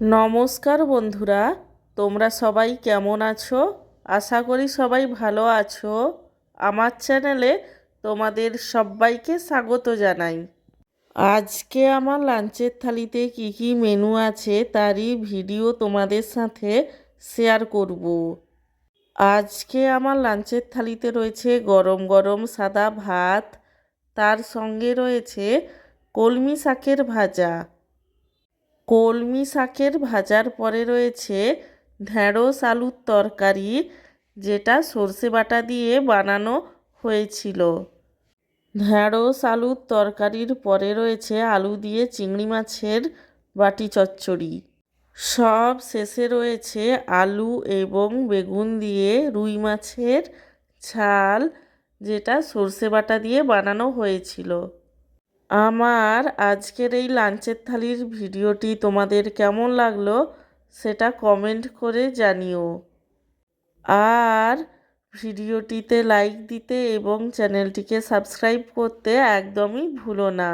নমস্কার বন্ধুরা, তোমরা সবাই কেমন আছো? আশা করি সবাই ভালো আছো। আমার চ্যানেলে তোমাদের সবাইকে স্বাগত জানাই। আজকে আমার লাঞ্চের থালিতে কি কি মেনু আছে তারই ভিডিও তোমাদের সাথে শেয়ার করব। আজকে আমার লাঞ্চের থালিতে রয়েছে গরম গরম সাদা ভাত, তার সঙ্গে রয়েছে কলমি শাকের ভাজা। কলমি শাকের ভাজার পরে রয়েছে ঢ্যাঁড়স আলুর তরকারি, যেটা সর্ষে বাটা দিয়ে বানানো হয়েছিল। ঢ্যাঁড়স আলুর তরকারির পরে রয়েছে আলু দিয়ে চিংড়ি মাছের বাটি চচ্চড়ি। সব শেষে রয়েছে আলু এবং বেগুন দিয়ে রুই মাছের ঝাল, যেটা সর্ষে বাটা দিয়ে বানানো হয়েছিল। আমার আজকের এই লাঞ্চের থালির ভিডিওটি তোমাদের কেমন লাগলো সেটা কমেন্ট করে জানিও। আর ভিডিওটিতে লাইক দিতে এবং চ্যানেলটিকে সাবস্ক্রাইব করতে একদমই ভুলো না।